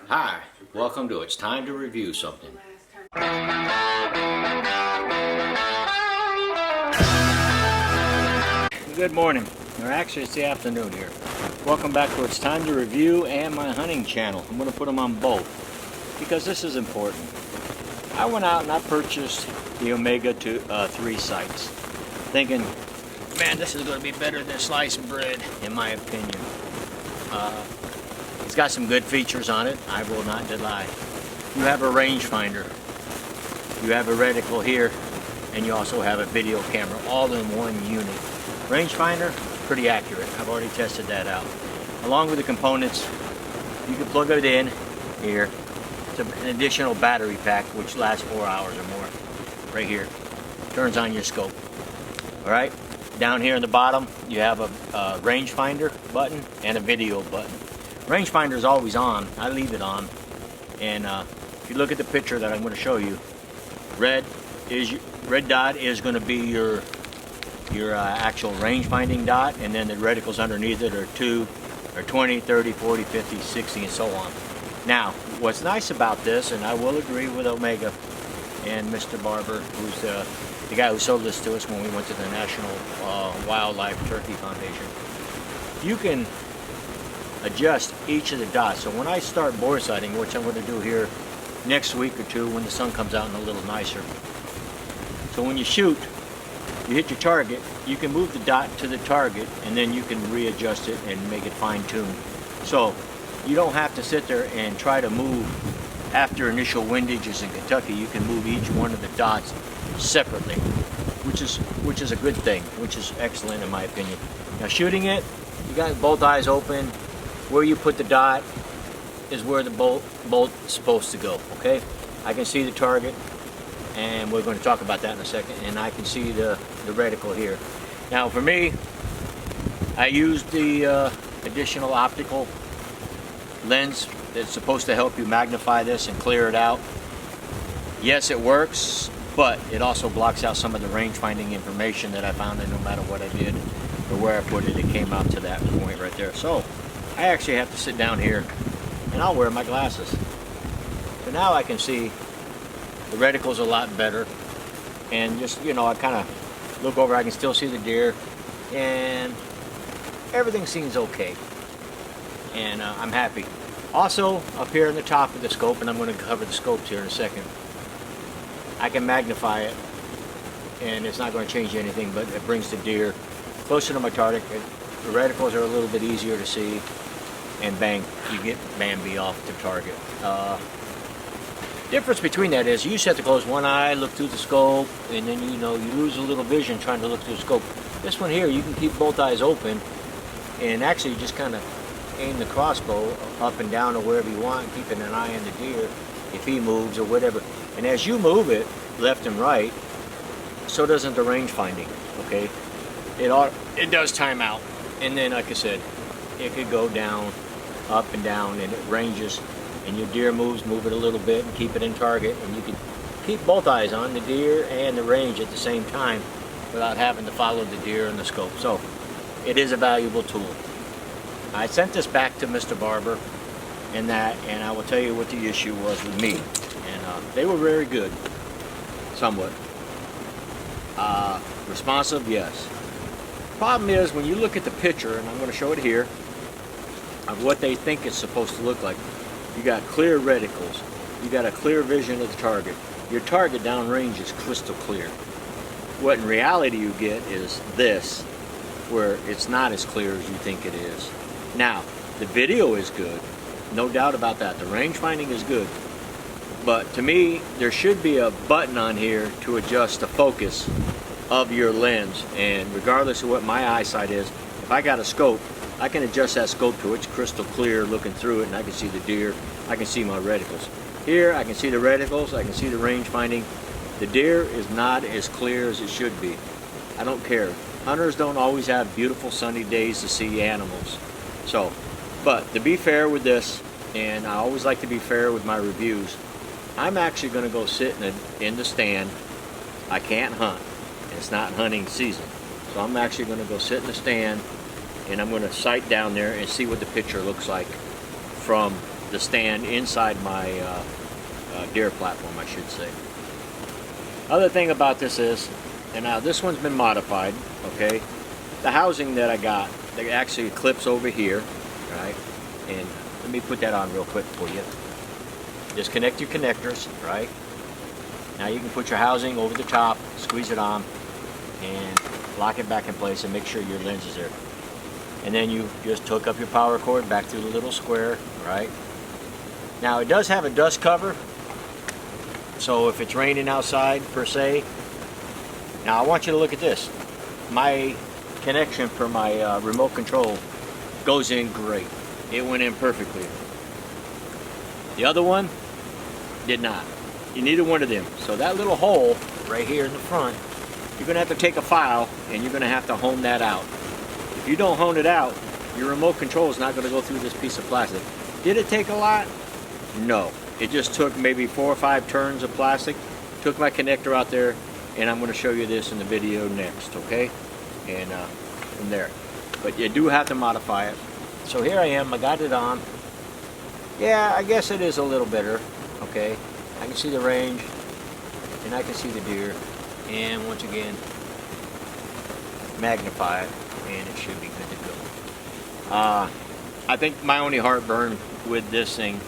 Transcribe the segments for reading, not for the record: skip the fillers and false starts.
Hi, welcome to It's Time to Review Something. Good morning, or actually it's the afternoon here. Welcome back to It's Time to Review and my hunting channel. I'm going to put them on both because this is important. I went out and I purchased the Omega 3 sights, thinking, man, this is going to be better than sliced bread, in my opinion. It's got some good features on it, I will not deny. You have a rangefinder, you have a reticle here, and you also have a video camera, all in one unit. Rangefinder, pretty accurate. I've already tested that out. Along with the components, you can plug it in here. It's an additional battery pack, which lasts 4 hours or more. Right here, turns on your scope. All right, down here in the bottom, you have a rangefinder button and a video button. Rangefinder is always on. I leave it on, and if you look at the picture that I'm going to show you, red dot is going to be your actual range finding dot, and then the reticles underneath it are 2 or 20, 30, 40, 50, 60, and so on. Now, what's nice about this, and I will agree with Omega and Mr. Barber, who's the guy who sold this to us when we went to the National Wildlife Turkey Foundation, you can adjust each of the dots. So when I start boar sighting, which I'm going to do here next week or two when the sun comes out and a little nicer. So when you shoot, you hit your target, you can move the dot to the target, and then you can readjust it and make it fine-tuned. So you don't have to sit there and try to move after initial windages in Kentucky. You can move each one of the dots separately, which is a good thing, which is excellent in my opinion. Now shooting it, you got both eyes open. Where you put the dot is where the bolt is supposed to go, okay? I can see the target, and we're going to talk about that in a second, and I can see the reticle here. Now for me, I used the additional optical lens that's supposed to help you magnify this and clear it out. Yes, it works, but it also blocks out some of the range finding information that I found, and no matter what I did or where I put it, it came out to that point right there. So I actually have to sit down here and I'll wear my glasses. So now I can see the reticle's a lot better, and just, you know, I kind of look over, I can still see the deer, and everything seems okay, and I'm happy. Also, up here in the top of the scope, and I'm going to cover the scopes here in a second, I can magnify it, and it's not going to change anything, but it brings the deer closer to my target. The reticles are a little bit easier to see, and bang, you get Bambi off the target. Difference between that is you just have to close one eye, look through the scope, and then you lose a little vision trying to look through the scope. This one here, you can keep both eyes open and actually just kind of aim the crossbow up and down or wherever you want, keeping an eye on the deer if he moves or whatever. And as you move it left and right, so doesn't the range finding, okay? It does time out, and then like I said, it could go down, up and down, and it ranges, and your deer move it a little bit and keep it in target, and you can keep both eyes on the deer and the range at the same time without having to follow the deer and the scope. So it is a valuable tool. I sent this back to Mr. Barber and I will tell you what the issue was with me, and they were very good, somewhat responsive, yes. Problem is, when you look at the picture, and I'm going to show it here, of what they think it's supposed to look like. You got clear reticles, you got a clear vision of the target. Your target downrange is crystal clear. What in reality you get is this, where it's not as clear as you think it is. Now, the video is good, no doubt about that. The range finding is good. But to me, there should be a button on here to adjust the focus of your lens, and regardless of what my eyesight is, if I got a scope, I can adjust that scope to it's crystal clear looking through it, and I can see the deer, I can see my reticles. Here I can see the reticles, I can see the range finding. The deer is not as clear as it should be. I don't care. Hunters don't always have beautiful sunny days to see animals. So, but to be fair with this, and I always like to be fair with my reviews, I'm actually going to go sit in the stand. I can't hunt. It's not hunting season. So I'm actually going to go sit in the stand, and I'm going to sight down there and see what the picture looks like from the stand inside my deer platform, I should say. Other thing about this is, and now this one's been modified, okay? The housing that I got, that actually clips over here, right? And let me put that on real quick for you. Just connect your connectors, right? Now you can put your housing over the top, squeeze it on, and lock it back in place and make sure your lens is there. And then you just hook up your power cord back through the little square, right? Now it does have a dust cover, so if it's raining outside per se. Now I want you to look at this. My connection for my remote control goes in great. It went in perfectly. The other one did not. You needed one of them. So that little hole right here in the front, you're going to have to take a file and you're going to have to hone that out. If you don't hone it out, your remote control is not going to go through this piece of plastic. Did it take a lot? No. It just took maybe 4 or 5 turns of plastic. Took my connector out there, and I'm going to show you this in the video next, okay? And from there. But you do have to modify it. So here I am, I got it on. Yeah, I guess it is a little better, okay? I can see the range, and I can see the deer, and once again, magnify it, and it should be good to go. I think my only heartburn with this thing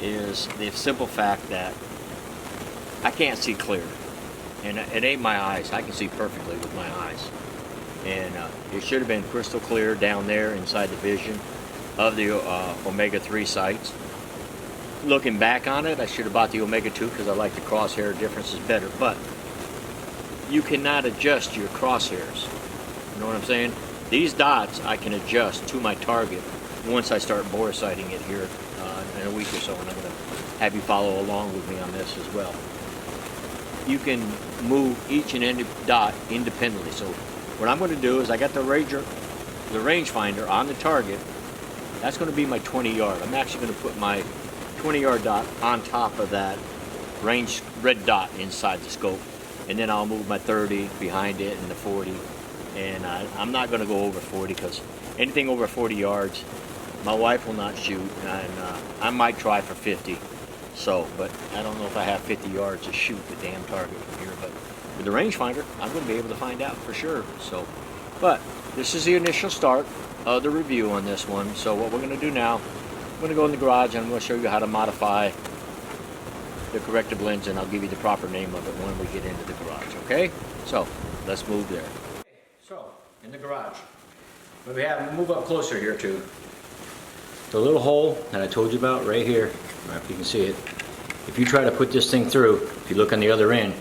is the simple fact that I can't see clear, and it ain't my eyes. I can see perfectly with my eyes, and it should have been crystal clear down there inside the vision of the Omega-3 sights. Looking back on it, I should have bought the Omega-2 because I like the crosshair differences better, but you cannot adjust your crosshairs. You know what I'm saying? These dots I can adjust to my target once I start bore sighting it here in a week or so, and I'm going to have you follow along with me on this as well. You can move each and any dot independently. So what I'm going to do is I got the rangefinder on the target. That's going to be my 20 yard. I'm actually going to put my 20 yard dot on top of that range red dot inside the scope, and then I'll move my 30 behind it and the 40, and I'm not going to go over 40 because anything over 40 yards my wife will not shoot, and I might try for 50. So, but I don't know if I have 50 yards to shoot the damn target from here, but with the rangefinder I'm going to be able to find out for sure. So, but this is the initial start of the review on this one. So what we're going to do now, I'm going to go in the garage and I'm going to show you how to modify the corrective lens, and I'll give you the proper name of it when we get into the garage, okay? So let's move there. So in the garage, what we have, we'll move up closer here to the little hole that I told you about right here. I don't know if you can see it. If you try to put this thing through, if you look on the other end,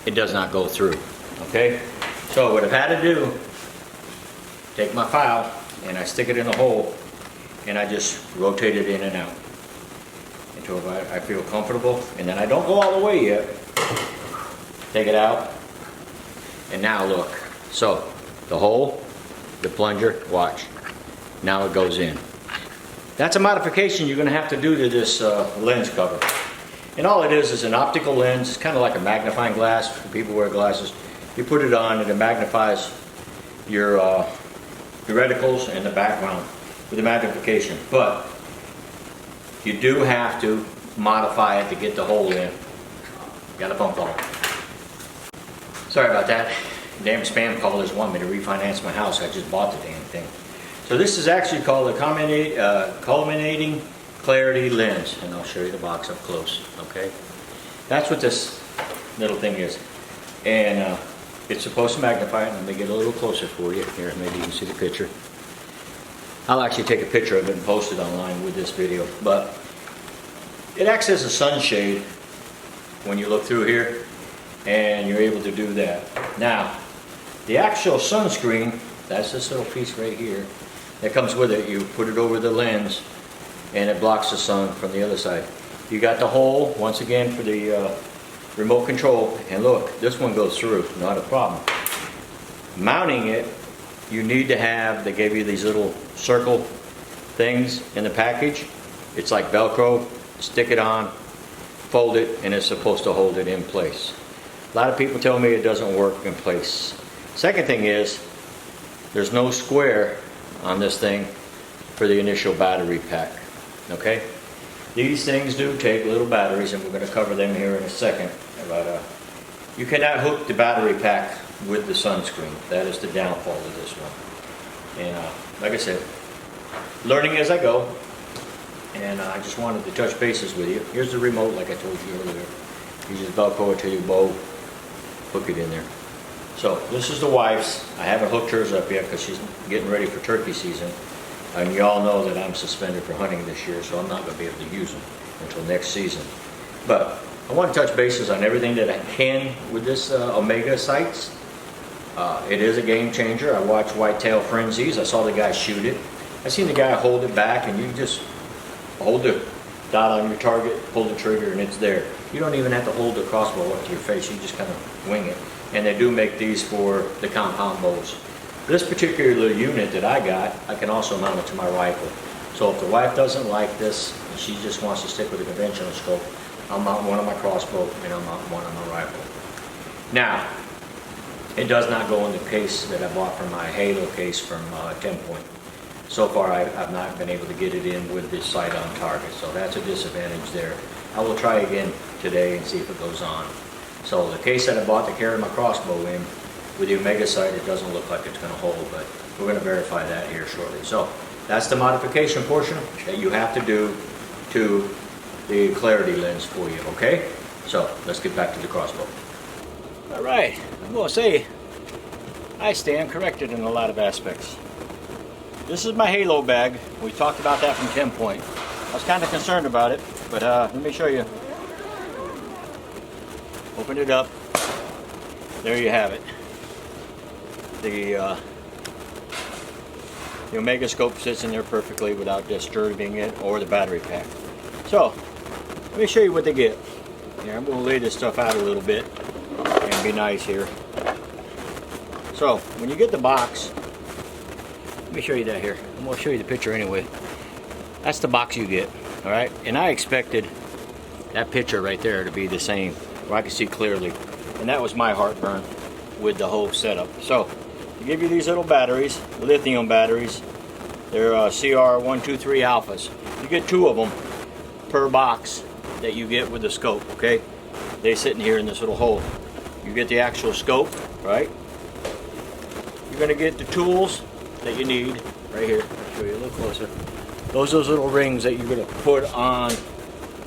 it does not go through, okay? So what I've had to do, take my file and I stick it in the hole and I just rotate it in and out until I feel comfortable, and then I don't go all the way yet. Take it out, and now look. So the hole, the plunger, watch. Now it goes in. That's a modification you're going to have to do to this lens cover. And all it is an optical lens. It's kind of like a magnifying glass for people who wear glasses. You put it on and it magnifies your reticles and the background with the magnification. But you do have to modify it to get the hole in. Got a phone call. Sorry about that. Damn spam callers want me to refinance my house. I just bought the damn thing. So this is actually called a culminating clarity lens, and I'll show you the box up close, okay? That's what this little thing is. And it's supposed to magnify it. Let me get a little closer for you. Here, maybe you can see the picture. I'll actually take a picture of it and post it online with this video. But it acts as a sunshade when you look through here, and you're able to do that. Now, the actual sunscreen, that's this little piece right here that comes with it. You put it over the lens and it blocks the sun from the other side. You got the hole once again for the remote control, and look, this one goes through, not a problem. Mounting it, you need to have, they gave you these little circle things in the package. It's like Velcro. Stick it on, fold it, and it's supposed to hold it in place. A lot of people tell me it doesn't work in place. Second thing is, there's no square on this thing for the initial battery pack. Okay? These things do take little batteries, and we're going to cover them here in a second. But you cannot hook the battery pack with the sunscreen. That is the downfall of this one. And like I said, learning as I go. And I just wanted to touch bases with you. Here's the remote, like I told you earlier. You just Velcro it to your bow, hook it in there. So this is the wife's. I haven't hooked hers up yet because she's getting ready for turkey season. And you all know that I'm suspended for hunting this year, so I'm not going to be able to use them until next season. But I want to touch bases on everything that I can with this Omega sights. It is a game changer. I watched Whitetail Frenzies. I saw the guy shoot it. I seen the guy hold it back, and you just hold the dot on your target, pull the trigger, and it's there. You don't even have to hold the crossbow up to your face. You just kind of wing it. And they do make these for the compound bows. This particular unit that I got, I can also mount it to my rifle. So if the wife doesn't like this, and she just wants to stick with a conventional scope, I'll mount one on my crossbow and I'll mount one on my rifle. Now, it does not go in the case that I bought from my Halo case from 10 Point. So far, I've not been able to get it in with this sight on target, so that's a disadvantage there. I will try again today and see if it goes on. So the case that I bought to carry my crossbow in, with the Omega sight, it doesn't look like it's going to hold, but we're going to verify that here shortly. So that's the modification portion that you have to do to the clarity lens for you, okay? So let's get back to the crossbow. All right, I'm going to say I stand corrected in a lot of aspects. This is my Halo bag. We talked about that from 10 Point. I was kind of concerned about it, but let me show you. Open it up. There you have it. The Omega scope sits in there perfectly without disturbing it or the battery pack. So, let me show you what they get. Here, I'm going to lay this stuff out a little bit and be nice here. So, when you get the box, let me show you that here. I'm going to show you the picture anyway. That's the box you get, alright? And I expected that picture right there to be the same, where I could see clearly. And that was my heartburn with the whole setup. So, they give you these little batteries, lithium batteries. They're CR123 alphas. You get 2 of them per box that you get with the scope, okay? They sit in here in this little hole. You get the actual scope, right? You're gonna get the tools that you need right here. I'll show you a little closer. Those are those little rings that you're gonna put on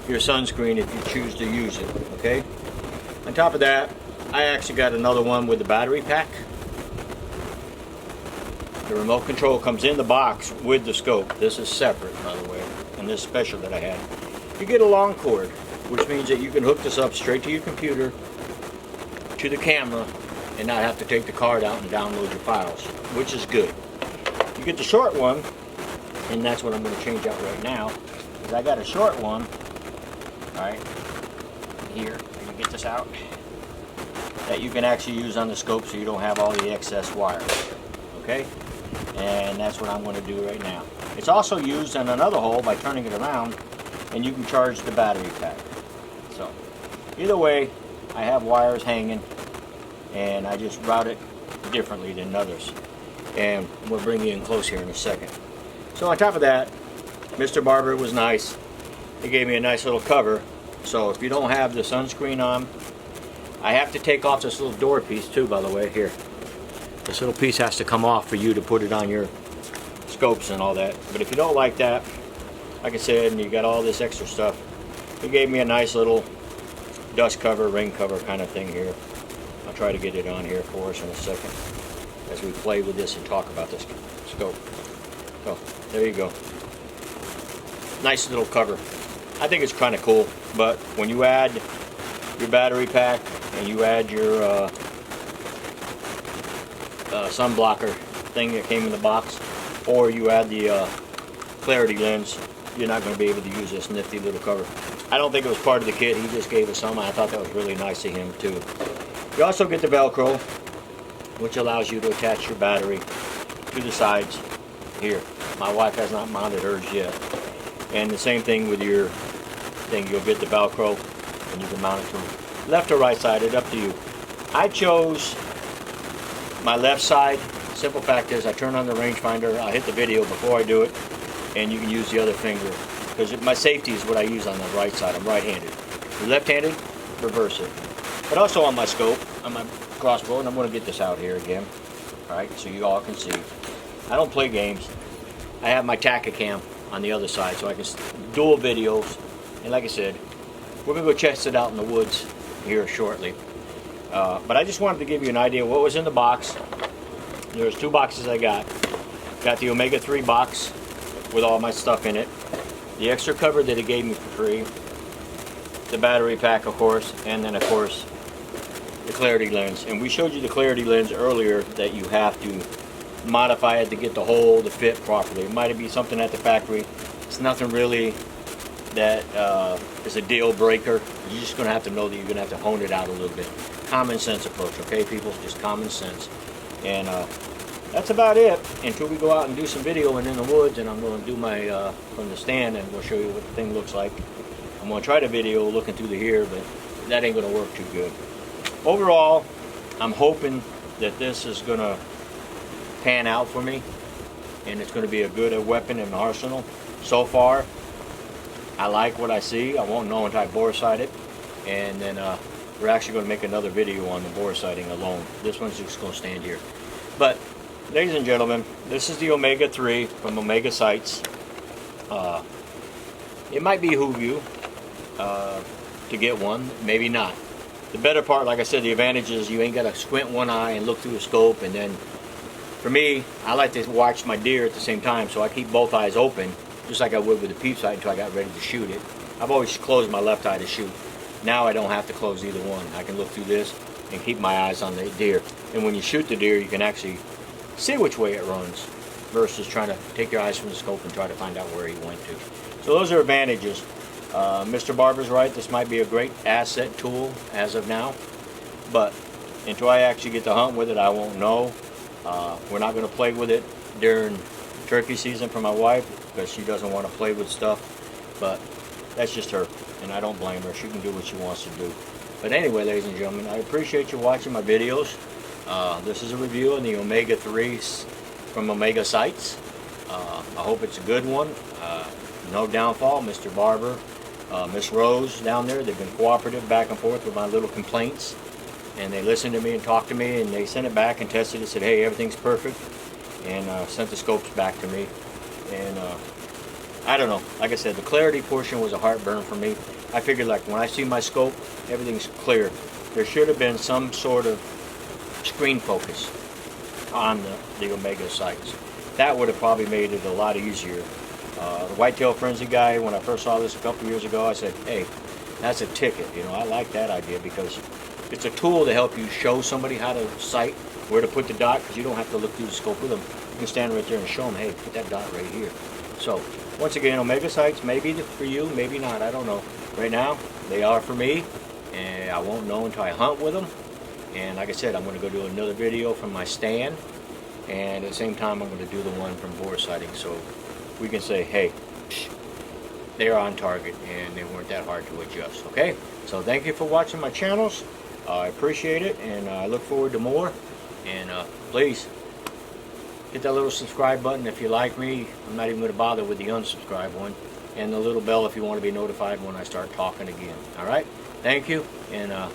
your sunscreen if you choose to use it, okay? On top of that, I actually got another one with the battery pack. The remote control comes in the box with the scope. This is separate, by the way, and this special that I had. You get a long cord, which means that you can hook this up straight to your computer, to the camera, and not have to take the card out and download your files, which is good. You get the short one, and that's what I'm going to change out right now, because I got a short one, right here. Let me get this out, that you can actually use on the scope so you don't have all the excess wires, okay? And that's what I'm going to do right now. It's also used in another hole by turning it around, and you can charge the battery pack. So either way, I have wires hanging, and I just route it differently than others. And we'll bring you in close here in a second. So on top of that, Mr. Barber was nice. He gave me a nice little cover. So if you don't have the sunscreen on, I have to take off this little door piece too, by the way, here. This little piece has to come off for you to put it on your scopes and all that. But if you don't like that, like I said, and you got all this extra stuff, he gave me a nice little dust cover, rain cover kind of thing here. I'll try to get it on here for us in a second as we play with this and talk about this scope. So, there you go. Nice little cover. I think it's kind of cool, but when you add your battery pack and you add your sun blocker thing that came in the box, or you add the clarity lens, you're not going to be able to use this nifty little cover. I don't think it was part of the kit. He just gave us some. I thought that was really nice of him too. You also get the Velcro, which allows you to attach your battery to the sides here. My wife has not mounted hers yet. And the same thing with your thing. You'll get the Velcro and you can mount it to left or right side. It's up to you. I chose my left side. Simple fact is I turn on the rangefinder. I hit the video before I do it, and you can use the other finger because my safety is what I use on the right side. I'm right-handed. If you're left-handed, reverse it. But also on my scope, on my crossbow, and I'm going to get this out here again, all right, so you all can see. I don't play games. I have my Tacticam on the other side, so I can dual videos. And like I said, we're going to go test it out in the woods here shortly. But I just wanted to give you an idea of what was in the box. There's 2 boxes I got. Got the Omega 3 box with all my stuff in it. The extra cover that it gave me for free. The battery pack, of course. And then, of course, the clarity lens. And we showed you the clarity lens earlier that you have to modify it to get the hole to fit properly. It might be something at the factory. It's nothing really that is a deal breaker. You're just going to have to know that you're going to have to hone it out a little bit. Common sense approach, okay, people? Just common sense. And that's about it until we go out and do some videoing in the woods. And I'm going to do my from the stand, and we'll show you what the thing looks like. I'm going to try to video looking through the here, but that ain't going to work too good. Overall, I'm hoping that this is going to pan out for me, and it's going to be a good weapon in the arsenal. So far, I like what I see. I won't know until I bore sight it, and then we're actually going to make another video on the bore sighting alone. This one's just going to stand here. But ladies and gentlemen, this is the Omega 3 from Omega Sights. It might behoove you to get one, maybe not. The better part, like I said, the advantage is you ain't got to squint one eye and look through the scope. And then for me, I like to watch my deer at the same time, so I keep both eyes open, just like I would with the peep sight until I got ready to shoot it. I've always closed my left eye to shoot. Now I don't have to close either one. I can look through this and keep my eyes on the deer. And when you shoot the deer, you can actually see which way it runs versus trying to take your eyes from the scope and try to find out where he went to. So those are advantages. Mr. Barber's right. This might be a great asset tool as of now. But until I actually get to hunt with it, I won't know. We're not going to play with it during turkey season for my wife because she doesn't want to play with stuff. But that's just her, and I don't blame her. She can do what she wants to do. But anyway, ladies and gentlemen, I appreciate you watching my videos. This is a review on the Omega 3s from Omega Sights. I hope it's a good one. No downfall. Mr. Barber, Miss Rose down there, they've been cooperative back and forth with my little complaints. And they listened to me and talked to me, and they sent it back and tested it, said, hey, everything's perfect. And sent the scopes back to me. And I don't know. Like I said, the clarity portion was a heartburn for me. I figured, like, when I see my scope, everything's clear. There should have been some sort of screen focus on the Omega Sights. That would have probably made it a lot easier. The whitetail frenzy guy, when I first saw this a couple years ago, I said, hey, that's a ticket. You know, I like that idea because it's a tool to help you show somebody how to sight, where to put the dot, because you don't have to look through the scope with them. You can stand right there and show them, hey, put that dot right here. So, once again, Omega Sights, maybe for you, maybe not, I don't know. Right now, they are for me, and I won't know until I hunt with them. And like I said, I'm going to go do another video from my stand, and at the same time, I'm going to do the one from bore sighting, so we can say, hey, they're on target, and they weren't that hard to adjust, okay? So thank you for watching my channels. I appreciate it, and I look forward to more. And please, hit that little subscribe button if you like me. I'm not even going to bother with the unsubscribe one. And the little bell if you want to be notified when I start talking again. All right? Thank you, and I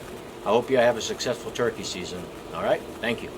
hope you have a successful turkey season. All right? Thank you.